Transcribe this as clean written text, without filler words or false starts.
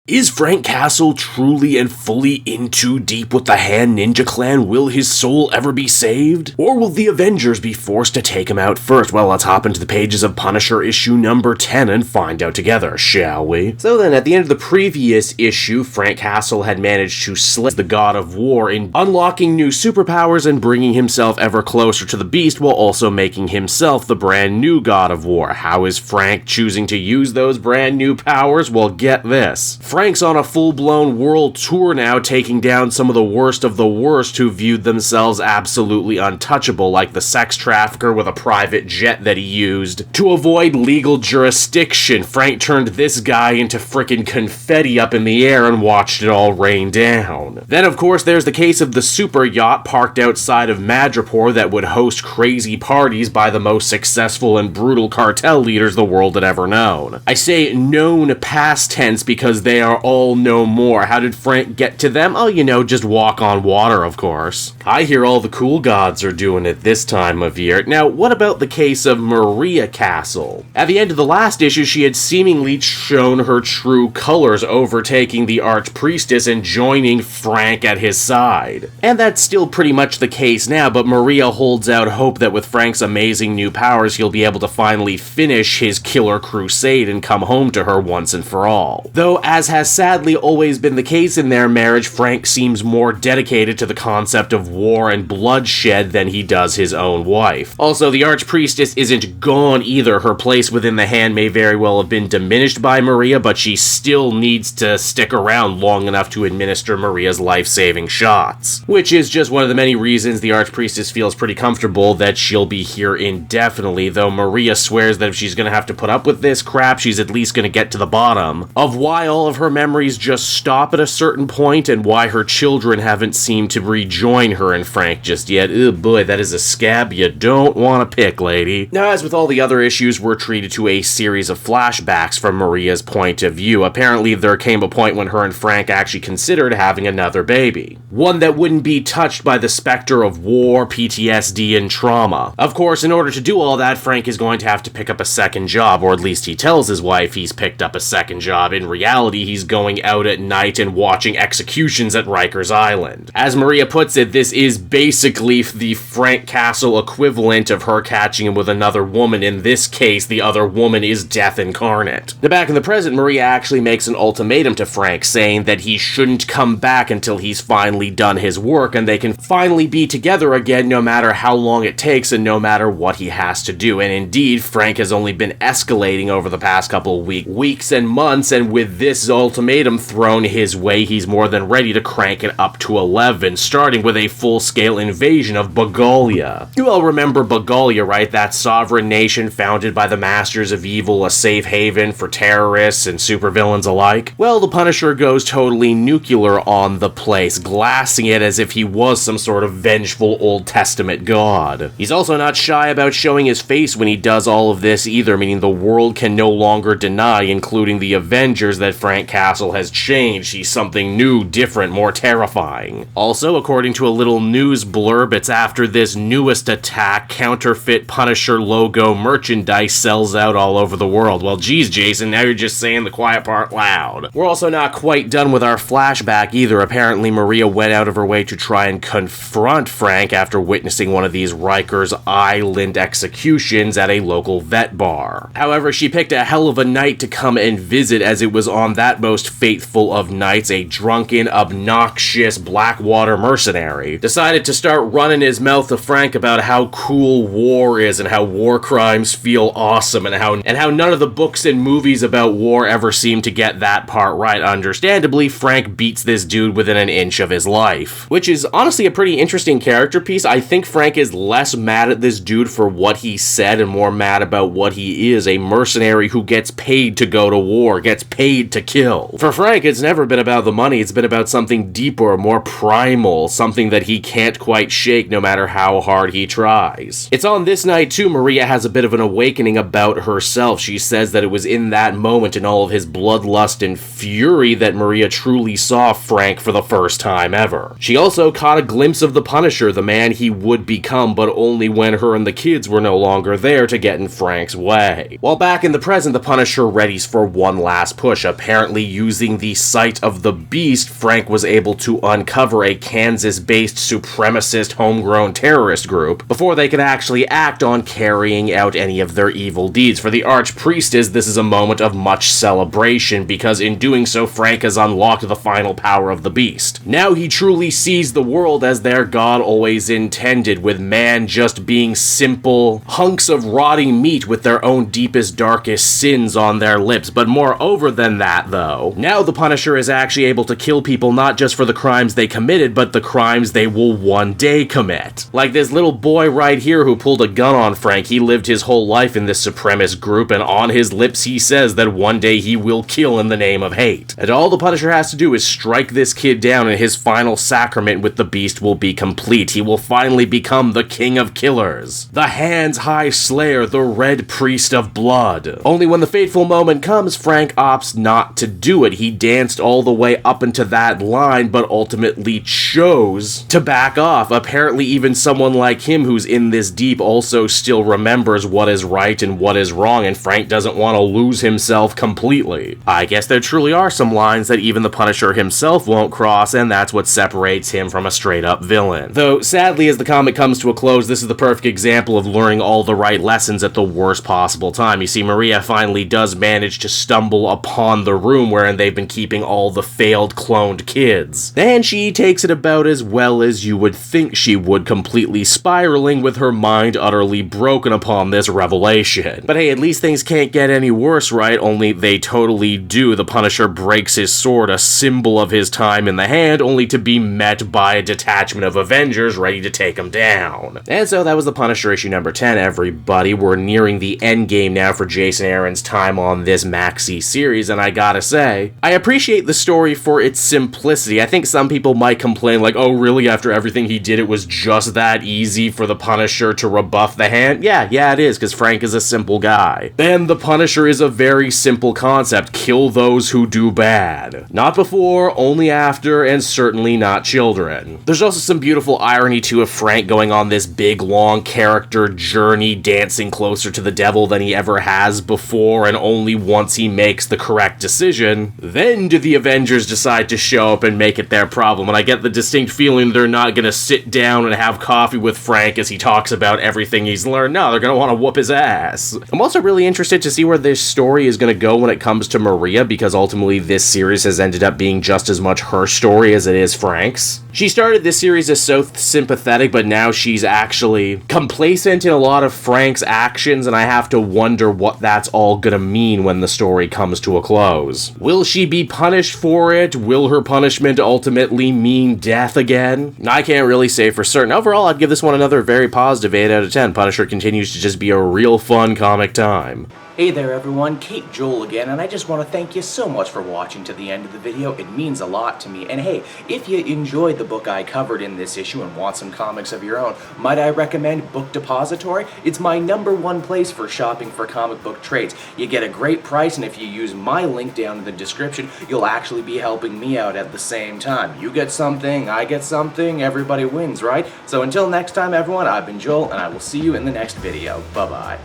Is Frank Castle truly and fully in too deep with the Hand Ninja Clan? Will his soul ever be saved? Or will the Avengers be forced to take him out first? Well, let's hop into the pages of Punisher issue number 10 and find out together, shall we? So then, at the end of the previous issue, Frank Castle had managed to slay the God of War in unlocking new superpowers and bringing himself ever closer to the Beast while also making himself the brand new God of War. How is Frank choosing to use those brand new powers? Well, get this. Frank's on a full-blown world tour now, taking down some of the worst who viewed themselves absolutely untouchable, like the sex trafficker with a private jet that he used. To avoid legal jurisdiction, Frank turned this guy into frickin' confetti up in the air and watched it all rain down. Then, of course, there's the case of the super yacht parked outside of Madripoor that would host crazy parties by the most successful and brutal cartel leaders the world had ever known. I say known past tense because they are all no more. How did Frank get to them? Oh, just walk on water, of course. I hear all the cool gods are doing it this time of year. Now, what about the case of Maria Castle? At the end of the last issue, she had seemingly shown her true colors, overtaking the Archpriestess and joining Frank at his side. And that's still pretty much the case now, but Maria holds out hope that with Frank's amazing new powers, he'll be able to finally finish his killer crusade and come home to her once and for all. Though, as has sadly always been the case in their marriage, Frank seems more dedicated to the concept of war and bloodshed than he does his own wife. Also, the Archpriestess isn't gone either. Her place within the Hand may very well have been diminished by Maria, but she still needs to stick around long enough to administer Maria's life-saving shots. Which is just one of the many reasons the Archpriestess feels pretty comfortable that she'll be here indefinitely, though Maria swears that if she's gonna have to put up with this crap, she's at least gonna get to the bottom of why all of her memories just stop at a certain point and why her children haven't seemed to rejoin her and Frank just yet. Oh boy, that is a scab you don't want to pick, lady. Now, as with all the other issues, we're treated to a series of flashbacks from Maria's point of view. Apparently, there came a point when her and Frank actually considered having another baby. One that wouldn't be touched by the specter of war, PTSD, and trauma. Of course, in order to do all that, Frank is going to have to pick up a second job, or at least he tells his wife he's picked up a second job. In reality, he's going out at night and watching executions at Rikers Island. As Maria puts it, this is basically the Frank Castle equivalent of her catching him with another woman. In this case, the other woman is death incarnate. Now, back in the present, Maria actually makes an ultimatum to Frank, saying that he shouldn't come back until he's finally done his work and they can finally be together again, no matter how long it takes and no matter what he has to do. And indeed, Frank has only been escalating over the past couple of weeks and months, and with this ultimatum thrown his way, he's more than ready to crank it up to 11, starting with a full-scale invasion of Bagalia. You all remember Bagalia, right? That sovereign nation founded by the Masters of Evil, a safe haven for terrorists and supervillains alike? Well, the Punisher goes totally nuclear on the place, glassing it as if he was some sort of vengeful Old Testament god. He's also not shy about showing his face when he does all of this either, meaning the world can no longer deny, including the Avengers, that Frank Castle has changed. He's something new, different, more terrifying. Also, according to a little news blurb, it's after this newest attack, counterfeit Punisher logo merchandise sells out all over the world. Well, geez, Jason, now you're just saying the quiet part loud. We're also not quite done with our flashback either. Apparently, Maria went out of her way to try and confront Frank after witnessing one of these Rikers Island executions at a local vet bar. However, she picked a hell of a night to come and visit, as it was on that most fateful of nights, a drunken, obnoxious Blackwater mercenary decided to start running his mouth to Frank about how cool war is and how war crimes feel awesome and how none of the books and movies about war ever seem to get that part right. Understandably, Frank beats this dude within an inch of his life, which is honestly a pretty interesting character piece. I think Frank is less mad at this dude for what he said and more mad about what he is, a mercenary who gets paid to go to war, gets paid to kill. For Frank, it's never been about the money, it's been about something deeper, more primal, something that he can't quite shake no matter how hard he tries. It's on this night too, Maria has a bit of an awakening about herself. She says that it was in that moment, in all of his bloodlust and fury, that Maria truly saw Frank for the first time ever. She also caught a glimpse of the Punisher, the man he would become, but only when her and the kids were no longer there to get in Frank's way. While back in the present, the Punisher readies for one last push. Apparently ultimately, using the sight of the beast, Frank was able to uncover a Kansas-based supremacist homegrown terrorist group before they could actually act on carrying out any of their evil deeds. For the Archpriestess, this is a moment of much celebration, because in doing so, Frank has unlocked the final power of the beast. Now he truly sees the world as their god always intended, with man just being simple hunks of rotting meat with their own deepest, darkest sins on their lips. But moreover than that, though, now the Punisher is actually able to kill people not just for the crimes they committed, but the crimes they will one day commit. Like this little boy right here who pulled a gun on Frank. He lived his whole life in this supremacist group, and on his lips he says that one day he will kill in the name of hate. And all the Punisher has to do is strike this kid down, and his final sacrament with the beast will be complete. He will finally become the king of killers, the Hands High Slayer, the Red Priest of Blood. Only when the fateful moment comes, Frank opts not to do it. He danced all the way up into that line, but ultimately chose to back off. Apparently even someone like him who's in this deep also still remembers what is right and what is wrong, and Frank doesn't want to lose himself completely. I guess there truly are some lines that even the Punisher himself won't cross, and that's what separates him from a straight-up villain. Though, sadly, as the comic comes to a close, this is the perfect example of learning all the right lessons at the worst possible time. You see, Maria finally does manage to stumble upon the room wherein they've been keeping all the failed cloned kids. And she takes it about as well as you would think she would, completely spiraling with her mind utterly broken upon this revelation. But hey, at least things can't get any worse, right? Only they totally do. The Punisher breaks his sword, a symbol of his time in the hand, only to be met by a detachment of Avengers ready to take him down. And so that was The Punisher issue number 10, everybody. We're nearing the end game now for Jason Aaron's time on this maxi series, and I gotta say, I appreciate the story for its simplicity. I think some people might complain like, oh really, after everything he did, it was just that easy for the Punisher to rebuff the hand? Yeah, it is, because Frank is a simple guy. And the Punisher is a very simple concept. Kill those who do bad. Not before, only after, and certainly not children. There's also some beautiful irony too of Frank going on this big, long character journey, dancing closer to the devil than he ever has before, and only once he makes the correct decision, then do the Avengers decide to show up and make it their problem. And I get the distinct feeling they're not gonna sit down and have coffee with Frank as he talks about everything he's learned. No, they're gonna want to whoop his ass. I'm also really interested to see where this story is gonna go when it comes to Maria, because ultimately this series has ended up being just as much her story as it is Frank's. She started this series as so sympathetic, but now she's actually complacent in a lot of Frank's actions, and I have to wonder what that's all gonna mean when the story comes to a close. Will she be punished for it? Will her punishment ultimately mean death again? I can't really say for certain. Overall, I'd give this one another very positive 8 out of 10. Punisher continues to just be a real fun comic time. Hey there everyone, Kate Joel again, and I just want to thank you so much for watching to the end of the video. It means a lot to me. And hey, if you enjoyed the book I covered in this issue and want some comics of your own, might I recommend Book Depository? It's my #1 place for shopping for comic book trades. You get a great price, and if you use my link down in the description, you'll actually be helping me out at the same time. You get something, I get something, everybody wins, right? So until next time everyone, I've been Joel, and I will see you in the next video. Bye-bye.